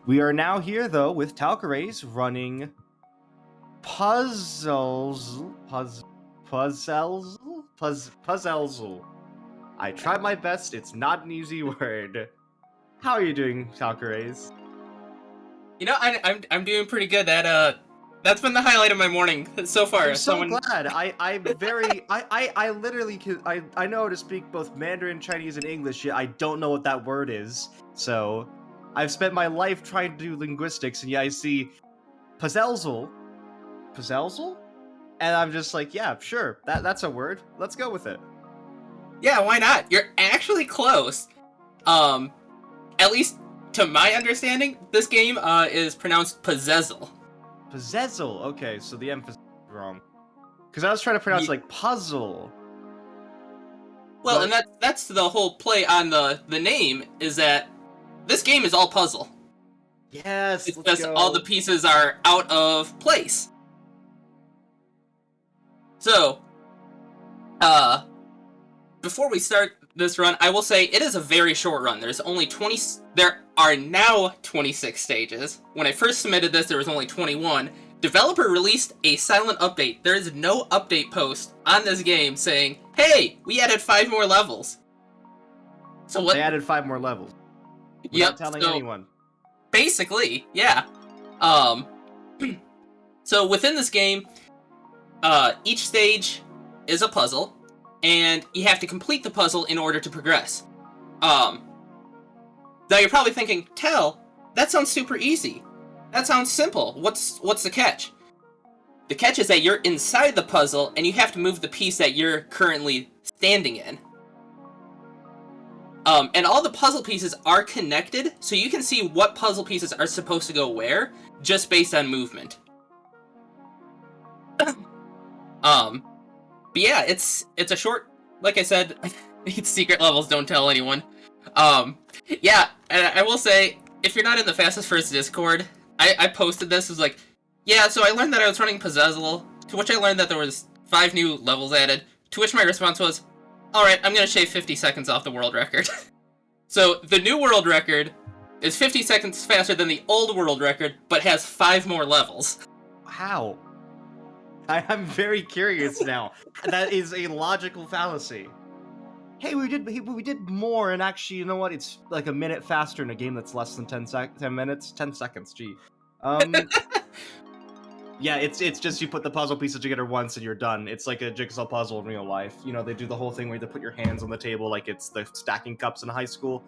We are now here, though, with Talcerase running Puzezl. Puzezl. I tried my best. It's not an easy word. How are you doing, Talcerase? You know, I'm doing pretty good. That's been the highlight of my morning so far. I'm so glad. I literally I know how to speak both Mandarin, Chinese, and English. Yet I don't know what that word is. So I've spent my life trying to do linguistics, and I see Puzezl, and I'm just like, yeah, sure, that's a word. Let's go with it. Yeah, why not? You're actually close. At least to my understanding, this game is pronounced Puzezl. Puzezl. Okay, so the emphasis is wrong. Because I was trying to pronounce like puzzle. Well, and that's the whole play on the name, is that this game is all puzzle. Yes, it's just all the pieces are out of place. So, before we start this run, I will say it is a very short run. There are now 26 stages. When I first submitted this, there was only 21. Developer released a silent update. There is no update post on this game saying, "Hey, we added 5 more levels." So what? They added 5 more levels. Without telling anyone. Basically, yeah. So within this game, each stage is a puzzle, and you have to complete the puzzle in order to progress. Now you're probably thinking, Tal, that sounds super easy. That sounds simple. What's the catch? The catch is that you're inside the puzzle, and you have to move the piece that you're currently standing in. And all the puzzle pieces are connected, so you can see what puzzle pieces are supposed to go where, just based on movement. But yeah, it's a short, like I said, it's secret levels, don't tell anyone. Yeah, and I will say, if you're not in the Fastest First Discord, I posted this, was like, yeah, so I learned that I was running Puzezl, to which I learned that there was 5 new levels added, to which my response was, alright, I'm gonna shave 50 seconds off the world record. So, the new world record is 50 seconds faster than the old world record, but has 5 more levels. How? I'm very curious now. That is a logical fallacy. Hey, we did more, and actually, you know what? It's like a minute faster in a game that's less than 10 minutes. 10 seconds, gee. Yeah, it's just you put the puzzle pieces together once and you're done. It's like a jigsaw puzzle in real life. You know, they do the whole thing where you put your hands on the table like it's the stacking cups in high school.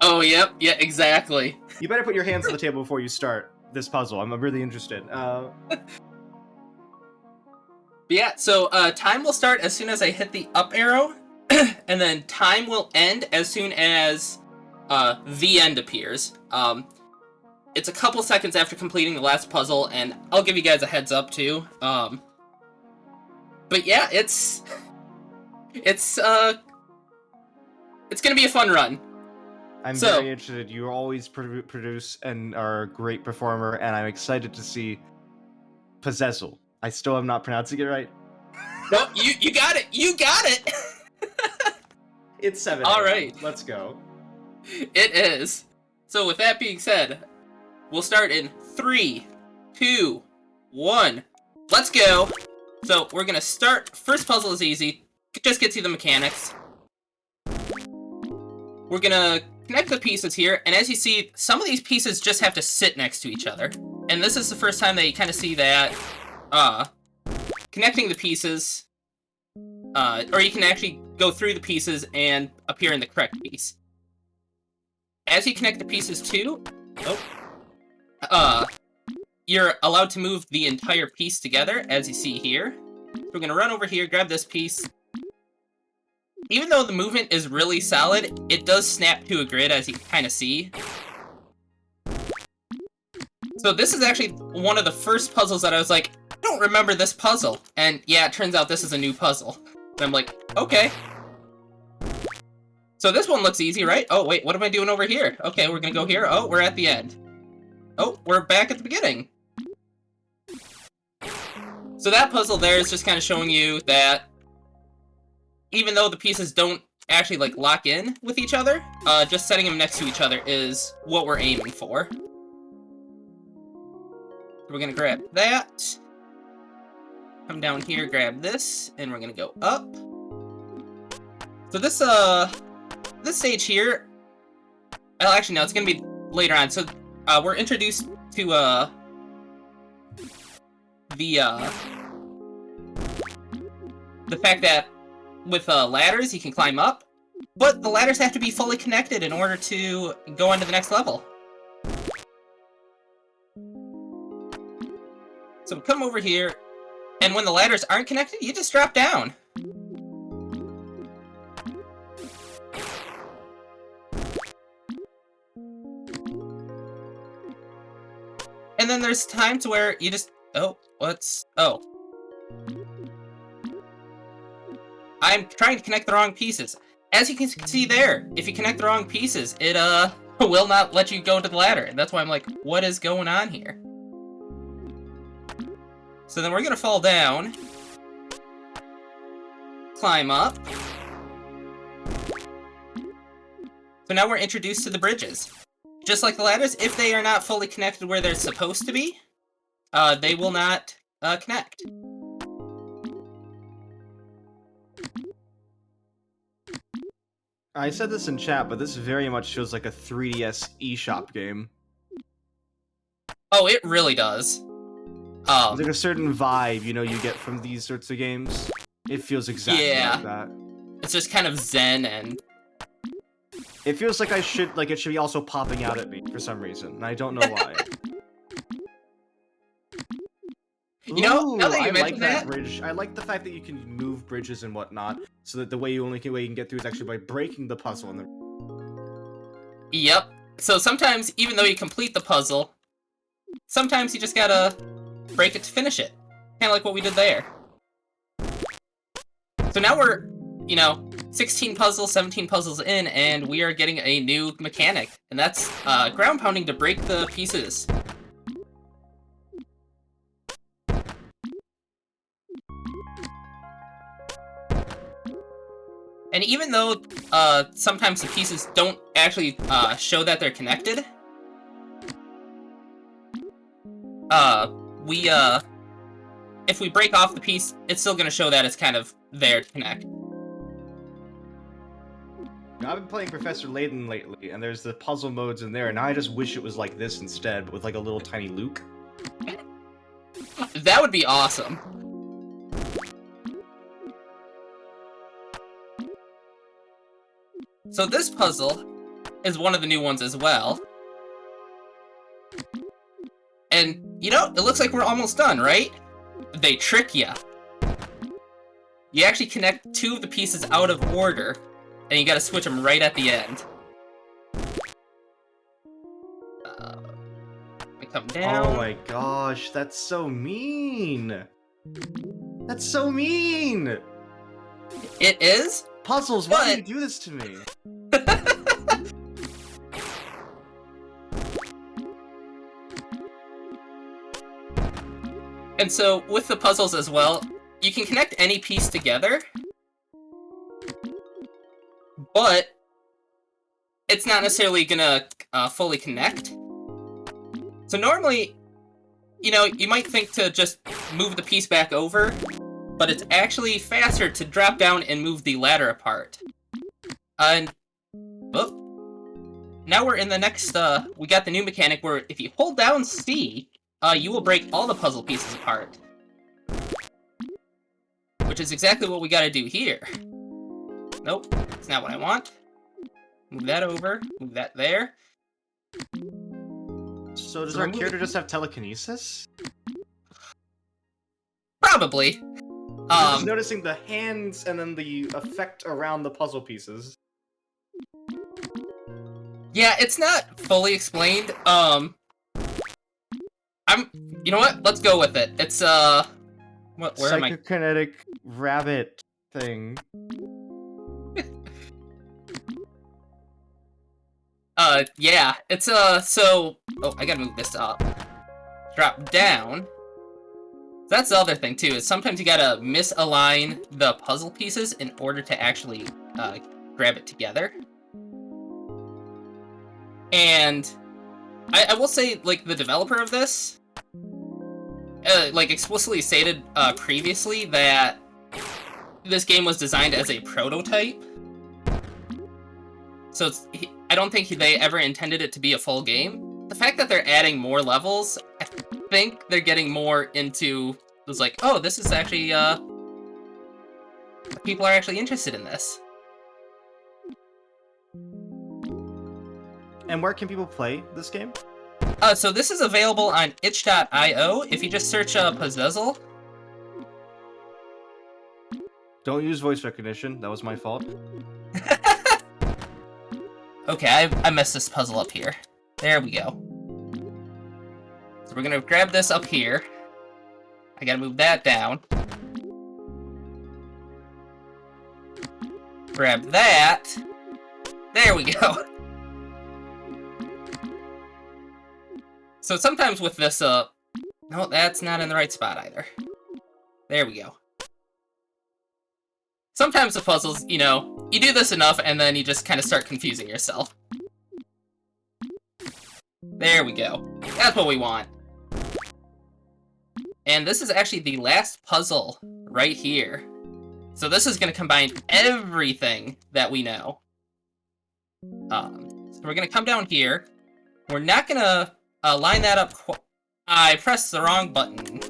Oh, yep, yeah, exactly. You better put your hands on the table before you start this puzzle. I'm really interested. Yeah, so time will start as soon as I hit the up arrow, and then time will end as soon as the end appears. It's a couple seconds after completing the last puzzle, and I'll give you guys a heads up too. But yeah, it's gonna be a fun run. I'm very interested. You always produce and are a great performer, and I'm excited to see Puzezl. I still am not pronouncing it right. Nope, you got it. You got it. It's 7. All right, let's go. It is. So with that being said, we'll start in 3, 2, 1. Let's go. So we're gonna start. First puzzle is easy. Just gets you the mechanics. We're gonna connect the pieces here, and as you see, some of these pieces just have to sit next to each other. And this is the first time that you kind of see that connecting the pieces, or you can actually go through the pieces and appear in the correct piece. As you connect the pieces too, you're allowed to move the entire piece together, as you see here. So we're gonna run over here, grab this piece. Even though the movement is really solid, it does snap to a grid, as you can kind of see. So this is actually one of the first puzzles that I was like, I don't remember this puzzle. And yeah, it turns out this is a new puzzle. And I'm like, okay. So this one looks easy, right? Oh, wait, what am I doing over here? Okay, we're gonna go here. Oh, we're at the end. Oh, we're back at the beginning. So that puzzle there is just kind of showing you that even though the pieces don't actually, like, lock in with each other, just setting them next to each other is what we're aiming for. We're gonna grab that. Come down here, grab this, and we're gonna go up. So this stage here, well, actually no, it's gonna be later on. So we're introduced to the fact that with ladders you can climb up, but the ladders have to be fully connected in order to go on to the next level. So come over here, and when the ladders aren't connected, you just drop down. And then there's times where you just... Oh, what's... Oh. I'm trying to connect the wrong pieces. As you can see there, if you connect the wrong pieces, it will not let you go to the ladder. And that's why I'm like, what is going on here? So then we're gonna fall down. Climb up. So now we're introduced to the bridges. Just like the ladders, if they are not fully connected where they're supposed to be, they will not connect. I said this in chat, but this very much feels like a 3DS eShop game. Oh, it really does. There's like a certain vibe, you know, you get from these sorts of games. It feels exactly like that. It's just kind of zen, and it feels like it should be also popping out at me for some reason, and I don't know why. You know, now that you I like mention that bridge. I like the fact that you can move bridges and whatnot, so that the way you can get through is actually by breaking the puzzle. And then... Yep. So sometimes, even though you complete the puzzle, sometimes you just gotta break it to finish it. Kind of like what we did there. So now we're, 16 puzzles, 17 puzzles in, and we are getting a new mechanic, and that's ground pounding to break the pieces. And even though sometimes the pieces don't actually show that they're connected, if we break off the piece, it's still going to show that it's kind of there to connect. I've been playing Professor Layton lately, and there's the puzzle modes in there, and now I just wish it was like this instead, but with like a little tiny Luke. That would be awesome. So this puzzle is one of the new ones as well. And, it looks like we're almost done, right? They trick ya. You actually connect two of the pieces out of order, and you gotta switch them right at the end. I come down. Oh my gosh, that's so mean! That's so mean! It is? Puzzles, why do you do this to me? And so, with the puzzles as well, you can connect any piece together, but it's not necessarily gonna fully connect. So normally, you might think to just move the piece back over, but it's actually faster to drop down and move the ladder apart. And, now we're in the next, we got the new mechanic where if you hold down C, you will break all the puzzle pieces apart. Which is exactly what we gotta do here. Nope, that's not what I want. Move that over, move that there. So does our character just have telekinesis? Probably. I'm just noticing the hands and then the effect around the puzzle pieces. Yeah, it's not fully explained. You know what? Let's go with it. It's, where am I? Psychokinetic rabbit thing. Yeah. It's, so... Oh, I gotta move this up. Drop down. That's the other thing, too, is sometimes you gotta misalign the puzzle pieces in order to actually, grab it together. And I will say, like, the developer of this, like explicitly stated previously that this game was designed as a prototype. So I don't think they ever intended it to be a full game. The fact that they're adding more levels, I think they're getting more into, it was like, oh, this is actually, people are actually interested in this. And where can people play this game? So this is available on itch.io. If you just search Puzezl. Don't use voice recognition. That was my fault. Okay, I messed this puzzle up here. There we go. So we're gonna grab this up here. I gotta move that down. Grab that. There we go. So sometimes with this, no, that's not in the right spot either. There we go. Sometimes the puzzles, you know, you do this enough and then you just kind of start confusing yourself. There we go. That's what we want. And this is actually the last puzzle right here. So this is going to combine everything that we know. So we're going to come down here. We're not going to line that up. I pressed the wrong button.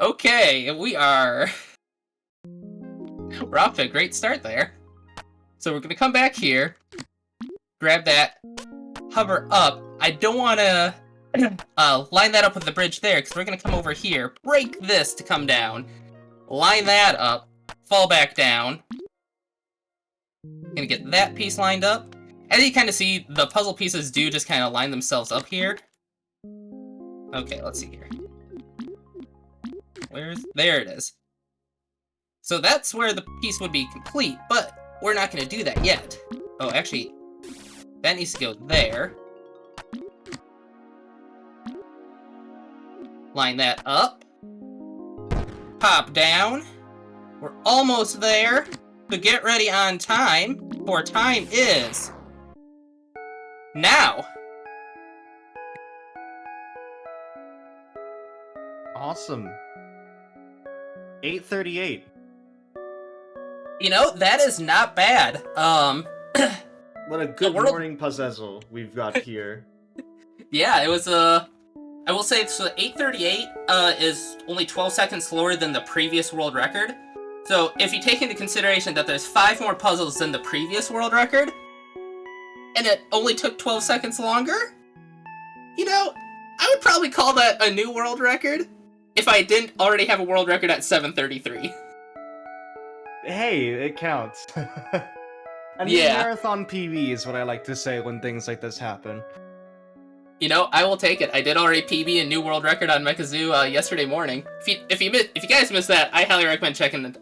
Okay, we're off to a great start there. So we're gonna come back here, grab that, hover up. I don't want to line that up with the bridge there, because we're gonna come over here, break this to come down, line that up, fall back down. Gonna get that piece lined up. As you kind of see, the puzzle pieces do just kind of line themselves up here. Okay, let's see here. There it is. So that's where the piece would be complete, but we're not going to do that yet. Oh, actually, that needs to go there. Line that up. Pop down. We're almost there. So get ready on time, for time is now. Awesome. 8:38. You know, that is not bad. What a good morning Puzezl we've got here. Yeah, it was I will say, so 8:38 is only 12 seconds slower than the previous world record. So if you take into consideration that there's 5 more puzzles than the previous world record, and it only took 12 seconds longer, you know, I would probably call that a new world record if I didn't already have a world record at 7:33. Hey, it counts. I mean, Yeah. marathon PB is what I like to say when things like this happen. You know, I will take it. I did already PB a new world record on Mechazoo yesterday morning. If you guys missed that, I highly recommend checking that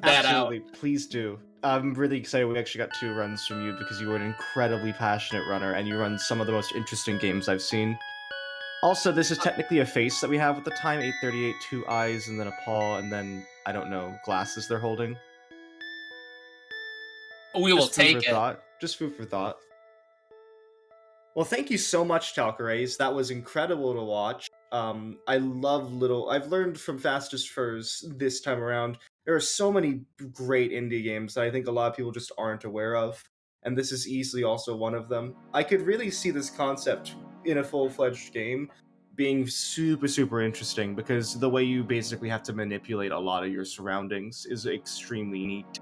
Absolutely, out. please do. I'm really excited we actually got 2 runs from you because you are an incredibly passionate runner and you run some of the most interesting games I've seen. Also, this is technically a face that we have at the time, 8:38, 2 eyes and then a paw and then, I don't know, glasses they're holding. We will take it. Just food for thought. Well, thank you so much, Talcerase. That was incredible to watch. I've learned from Fastest Furs this time around. There are so many great indie games that I think a lot of people just aren't aware of, and this is easily also one of them. I could really see this concept in a full-fledged game being super, super interesting, because the way you basically have to manipulate a lot of your surroundings is extremely neat.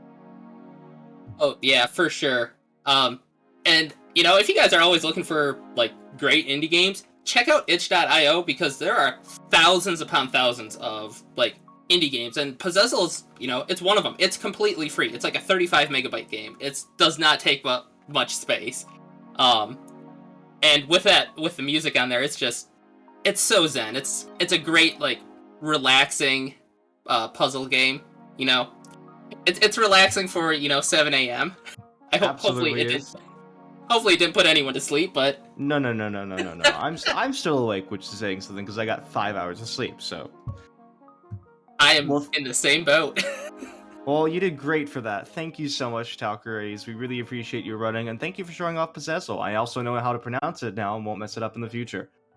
Oh, yeah, for sure. And, you know, if you guys are always looking for, like, great indie games, check out itch.io, because there are thousands upon thousands of, like, indie games, and Puzezl is, you know, it's one of them. It's completely free. It's like a 35 megabyte game. It does not take much space. And with the music on there, it's so zen. It's a great, like, relaxing puzzle game, you know. It's relaxing for, you know, 7 a.m. Hopefully it didn't put anyone to sleep, but No. I'm still awake, which is saying something because I got 5 hours of sleep. So I am in the same boat. Well, you did great for that. Thank you so much, Talcerase. We really appreciate you running, and thank you for showing off Puzezl. I also know how to pronounce it now and won't mess it up in the future.